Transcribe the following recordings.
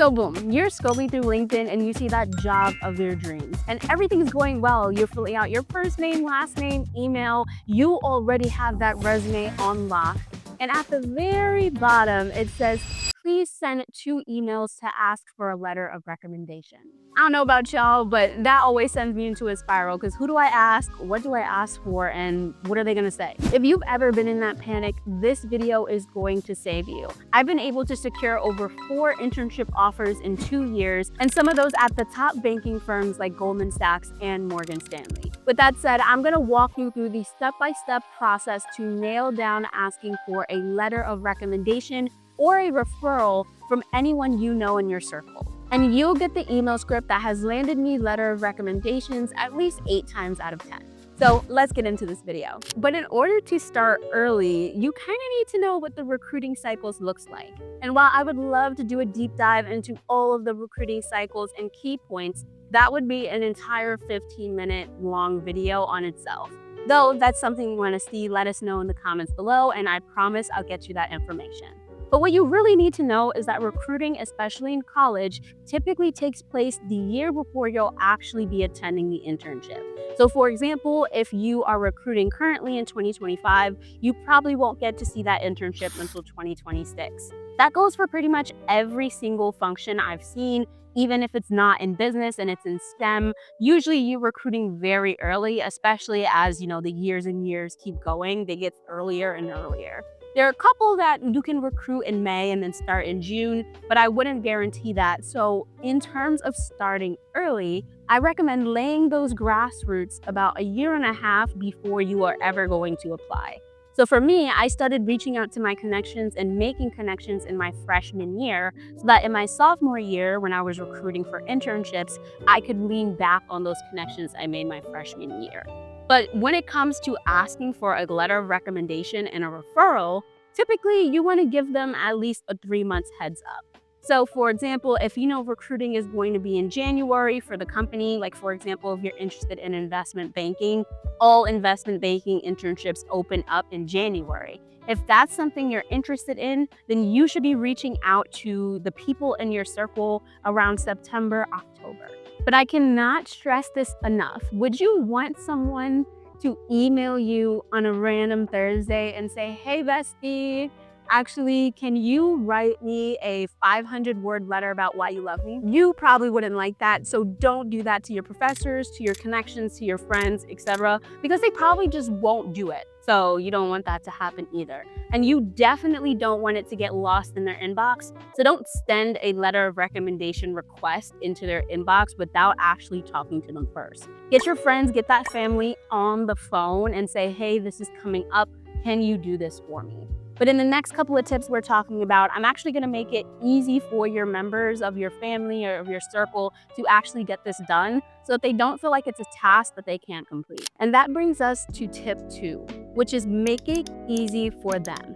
So boom, you're scrolling through LinkedIn and you see that job of your dreams and everything's going well. You're filling out your first name, last name, email. You already have that resume on lock. And at the very bottom, it says, please send 2 emails to ask for a letter of recommendation. I don't know about y'all, but that always sends me into a spiral because who do I ask? What do I ask for? And what are they gonna say? If you've ever been in that panic, this video is going to save you. I've been able to secure over 4 internship offers in 2 years, and some of those at the top banking firms like Goldman Sachs and Morgan Stanley. With that said, I'm gonna walk you through the step-by-step process to nail down asking for a letter of recommendation or a referral from anyone you know in your circle. And you'll get the email script that has landed me letter of recommendations at least 8 times out of 10. So let's get into this video. But in order to start early, you kind of need to know what the recruiting cycles looks like. And while I would love to do a deep dive into all of the recruiting cycles and key points, that would be an entire 15-minute long video on itself. Though that's something you want to see, let us know in the comments below, and I promise I'll get you that information. But what you really need to know is that recruiting, especially in college, typically takes place the year before you'll actually be attending the internship. So for example, if you are recruiting currently in 2025, you probably won't get to see that internship until 2026. That goes for pretty much every single function I've seen, even if it's not in business and it's in STEM. Usually you're recruiting very early, especially as the years and years keep going, they get earlier and earlier. There are a couple that you can recruit in May and then start in June, but I wouldn't guarantee that. So in terms of starting early, I recommend laying those grassroots about 1.5 years before you are ever going to apply. So for me, I started reaching out to my connections and making connections in my freshman year so that in my sophomore year, when I was recruiting for internships, I could lean back on those connections I made my freshman year. But when it comes to asking for a letter of recommendation and a referral, typically you want to give them at least a 3 months heads up. So for example, if you know recruiting is going to be in January for the company, like for example, if you're interested in investment banking, all investment banking internships open up in January. If that's something you're interested in, then you should be reaching out to the people in your circle around September, October. But I cannot stress this enough. Would you want someone to email you on a random Thursday and say, hey, bestie, actually, can you write me a 500-word letter about why you love me? You probably wouldn't like that, so don't do that to your professors, to your connections, to your friends, etc., because they probably just won't do it. So you don't want that to happen either. And you definitely don't want it to get lost in their inbox. So don't send a letter of recommendation request into their inbox without actually talking to them first. Get your friends, get that family on the phone and say, hey, this is coming up. Can you do this for me? But in the next couple of tips we're talking about, I'm actually going to make it easy for your members of your family or of your circle to actually get this done so that they don't feel like it's a task that they can't complete. And that brings us to tip 2, which is make it easy for them.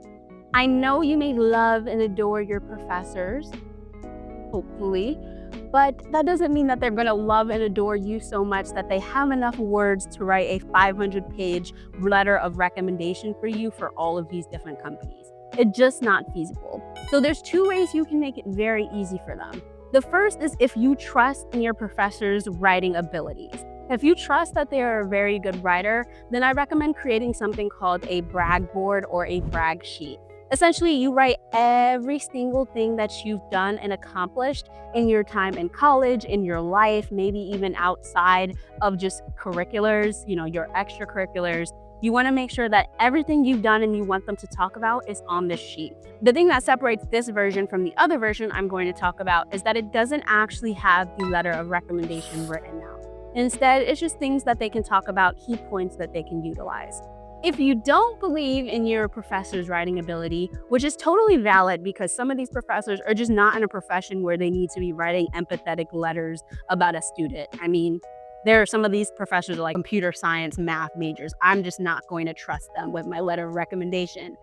I know you may love and adore your professors, hopefully, but that doesn't mean that they're going to love and adore you so much that they have enough words to write a 500-page letter of recommendation for you for all of these different companies. It's just not feasible. So there's 2 ways you can make it very easy for them. The first is if you trust in your professor's writing abilities. If you trust that they are a very good writer, then I recommend creating something called a brag board or a brag sheet. Essentially, you write every single thing that you've done and accomplished in your time in college, in your life, maybe even outside of just curriculars, your extracurriculars. You want to make sure that everything you've done and you want them to talk about is on this sheet. The thing that separates this version from the other version I'm going to talk about is that it doesn't actually have the letter of recommendation written out. Instead, it's just things that they can talk about, key points that they can utilize. If you don't believe in your professor's writing ability, which is totally valid because some of these professors are just not in a profession where they need to be writing empathetic letters about a student. I mean, there are some of these professors are like computer science, math majors. I'm just not going to trust them with my letter of recommendation.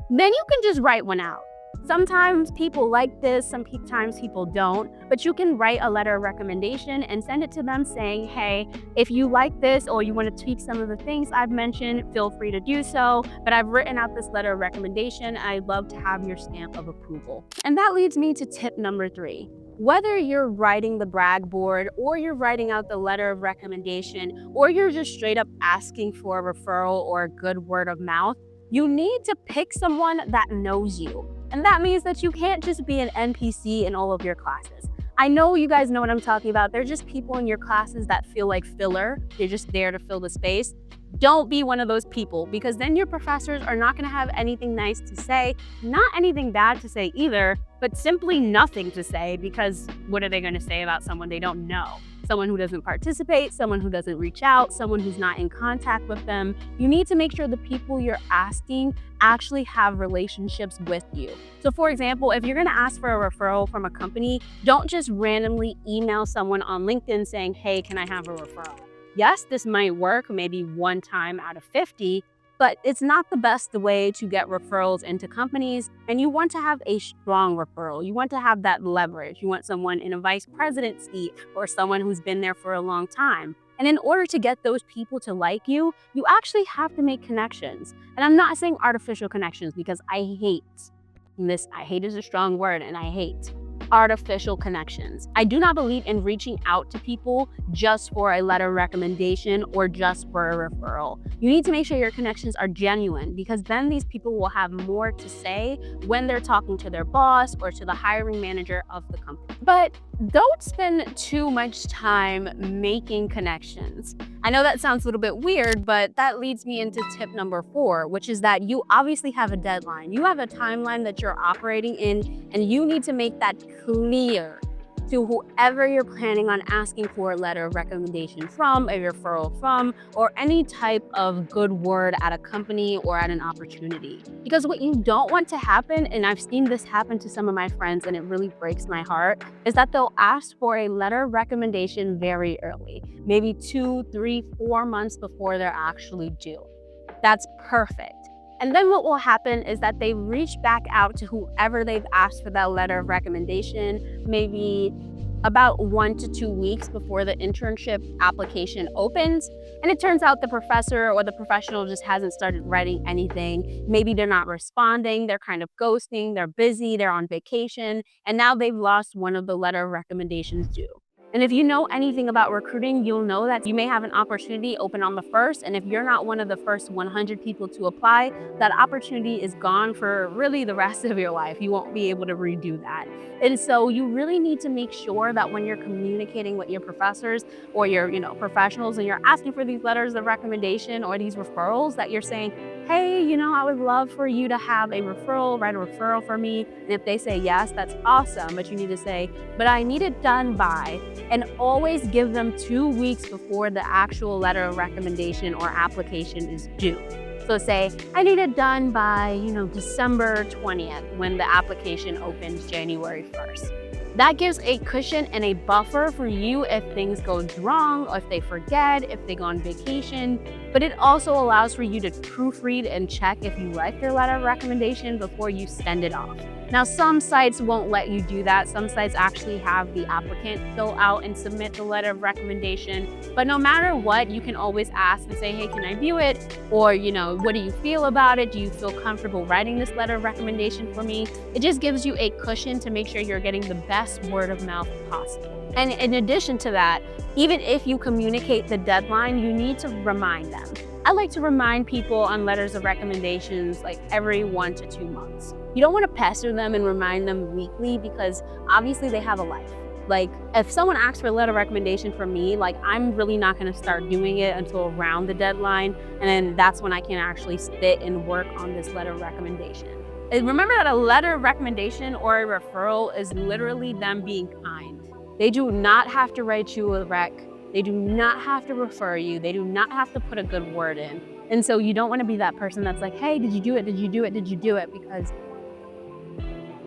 Then you can just write one out. Sometimes people like this, sometimes people don't, but you can write a letter of recommendation and send it to them saying, hey, if you like this or you want to tweak some of the things I've mentioned, feel free to do so. But I've written out this letter of recommendation. I'd love to have your stamp of approval. And that leads me to tip number 3. Whether you're writing the brag board or you're writing out the letter of recommendation or you're just straight up asking for a referral or a good word of mouth, you need to pick someone that knows you. And that means that you can't just be an NPC in all of your classes. I know you guys know what I'm talking about. They're just people in your classes that feel like filler. They're just there to fill the space. Don't be one of those people, because then your professors are not going to have anything nice to say, not anything bad to say either, but simply nothing to say, because what are they going to say about someone they don't know? Someone who doesn't participate, someone who doesn't reach out, someone who's not in contact with them. You need to make sure the people you're asking actually have relationships with you. So for example, if you're going to ask for a referral from a company, don't just randomly email someone on LinkedIn saying, hey, can I have a referral? Yes, this might work maybe one time out of 50, but it's not the best way to get referrals into companies. And you want to have a strong referral. You want to have that leverage. You want someone in a vice president seat or someone who's been there for a long time. And in order to get those people to like you, you actually have to make connections. And I'm not saying artificial connections, because I hate this. I hate is a strong word, and I hate artificial connections. I do not believe in reaching out to people just for a letter of recommendation or just for a referral. You need to make sure your connections are genuine, because then these people will have more to say when they're talking to their boss or to the hiring manager of the company. But don't spend too much time making connections. I know that sounds a little bit weird, but that leads me into tip number 4, which is that you obviously have a deadline. You have a timeline that you're operating in, and you need to make that clear to whoever you're planning on asking for a letter of recommendation from, a referral from, or any type of good word at a company or at an opportunity. Because what you don't want to happen, and I've seen this happen to some of my friends and it really breaks my heart, is that they'll ask for a letter of recommendation very early, maybe 2, 3, 4 months before they're actually due. That's perfect. And then what will happen is that they reach back out to whoever they've asked for that letter of recommendation, maybe about 1 to 2 weeks before the internship application opens. And it turns out the professor or the professional just hasn't started writing anything. Maybe they're not responding, they're kind of ghosting, they're busy, they're on vacation, and now they've lost one of the letter of recommendations due. And if you know anything about recruiting, you'll know that you may have an opportunity open on the 1st, and if you're not one of the first 100 people to apply, that opportunity is gone for really the rest of your life. You won't be able to redo that. And so you really need to make sure that when you're communicating with your professors or your professionals, and you're asking for these letters of recommendation or these referrals, that you're saying, hey, I would love for you to have a referral, write a referral for me. And if they say yes, that's awesome. But you need to say, but I need it done by, and always give them 2 weeks before the actual letter of recommendation or application is due. So say, I need it done by, December 20th, when the application opens January 1st. That gives a cushion and a buffer for you if things go wrong, or if they forget, if they go on vacation. But it also allows for you to proofread and check if you like your letter of recommendation before you send it off. Now, some sites won't let you do that. Some sites actually have the applicant fill out and submit the letter of recommendation. But no matter what, you can always ask and say, hey, can I view it? Or, what do you feel about it? Do you feel comfortable writing this letter of recommendation for me? It just gives you a cushion to make sure you're getting the best word of mouth possible. And in addition to that, even if you communicate the deadline, you need to remind them. I like to remind people on letters of recommendations like every 1 to 2 months. You don't want to pester them and remind them weekly, because obviously they have a life. Like, if someone asks for a letter of recommendation from me, I'm really not going to start doing it until around the deadline. And then that's when I can actually sit and work on this letter of recommendation. And remember that a letter of recommendation or a referral is literally them being kind. They do not have to write you a rec. They do not have to refer you. They do not have to put a good word in. And so you don't want to be that person that's like, hey, did you do it? Did you do it? Did you do it? Because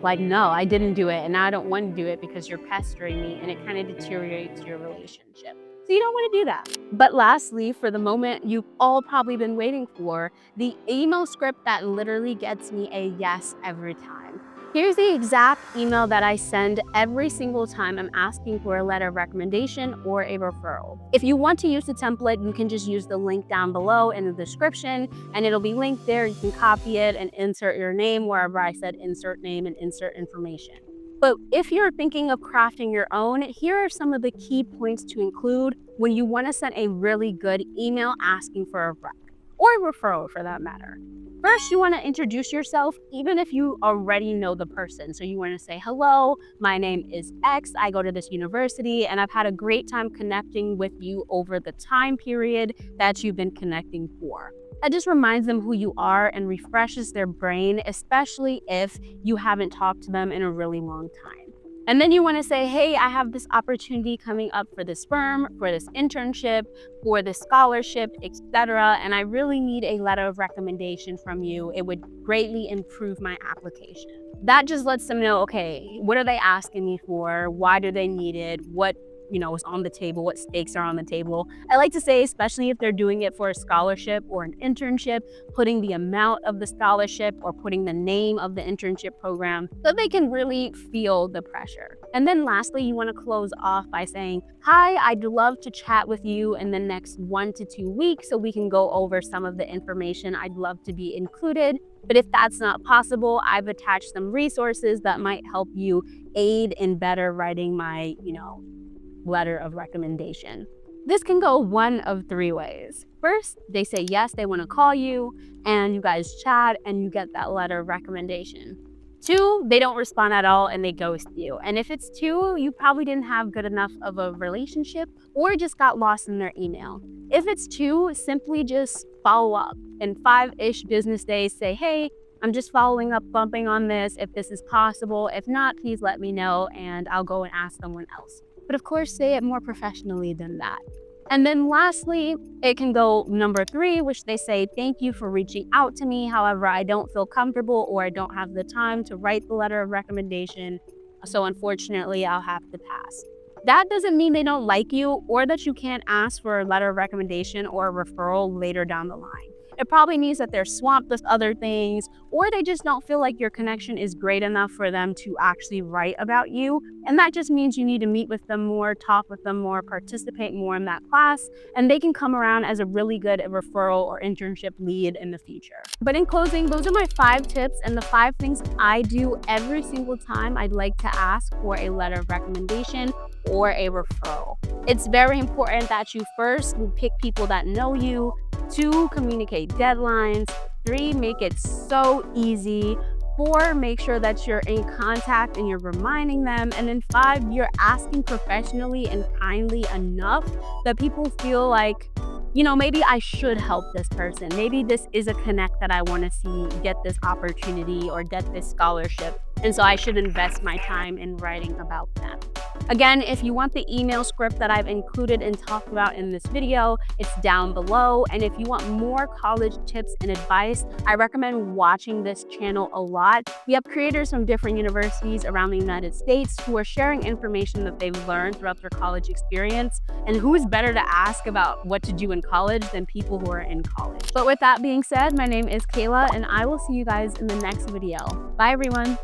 no, I didn't do it. And now I don't want to do it because you're pestering me, and it kind of deteriorates your relationship. So you don't want to do that. But lastly, for the moment you've all probably been waiting for, the email script that literally gets me a yes every time. Here's the exact email that I send every single time I'm asking for a letter of recommendation or a referral. If you want to use the template, you can just use the link down below in the description, and it'll be linked there. You can copy it and insert your name wherever I said insert name and insert information. But if you're thinking of crafting your own, here are some of the key points to include when you want to send a really good email asking for a rec or a referral for that matter. First, you want to introduce yourself even if you already know the person. So you want to say, hello, my name is X, I go to this university, and I've had a great time connecting with you over the time period that you've been connecting for. That just reminds them who you are and refreshes their brain, especially if you haven't talked to them in a really long time. And then you want to say, hey, I have this opportunity coming up for this firm, for this internship, for this scholarship, etc. And I really need a letter of recommendation from you. It would greatly improve my application. That just lets them know, okay, what are they asking me for? Why do they need it? What is on the table, what stakes are on the table. I like to say, especially if they're doing it for a scholarship or an internship, putting the amount of the scholarship or putting the name of the internship program so they can really feel the pressure. And then lastly, you want to close off by saying, hi, I'd love to chat with you in the next 1 to 2 weeks so we can go over some of the information. I'd love to be included. But if that's not possible, I've attached some resources that might help you aid in better writing my, letter of recommendation. This can go one of 3 ways. First, they say yes, they want to call you, and you guys chat and you get that letter of recommendation. 2, they don't respond at all and they ghost you. And if it's 2, you probably didn't have good enough of a relationship or just got lost in their email. If it's 2, simply just follow up. In 5-ish business days, say, hey, I'm just following up, bumping on this. If this is possible, if not, please let me know and I'll go and ask someone else. But of course, say it more professionally than that. And then lastly, it can go number 3, which they say, thank you for reaching out to me. However, I don't feel comfortable or I don't have the time to write the letter of recommendation. So unfortunately, I'll have to pass. That doesn't mean they don't like you or that you can't ask for a letter of recommendation or a referral later down the line. It probably means that they're swamped with other things, or they just don't feel like your connection is great enough for them to actually write about you. And that just means you need to meet with them more, talk with them more, participate more in that class, and they can come around as a really good referral or internship lead in the future. But in closing, those are my 5 tips and the 5 things I do every single time I'd like to ask for a letter of recommendation or a referral. It's very important that you first pick people that know you. 2, communicate deadlines. 3, make it so easy. 4, make sure that you're in contact and you're reminding them. And then 5, you're asking professionally and kindly enough that people feel like, maybe I should help this person. Maybe this is a connect that I want to see get this opportunity or get this scholarship. And so I should invest my time in writing about them. Again, if you want the email script that I've included and talked about in this video, it's down below. And if you want more college tips and advice, I recommend watching this channel a lot. We have creators from different universities around the United States who are sharing information that they've learned throughout their college experience. And who is better to ask about what to do in college than people who are in college? But with that being said, my name is Kayla, and I will see you guys in the next video. Bye, everyone.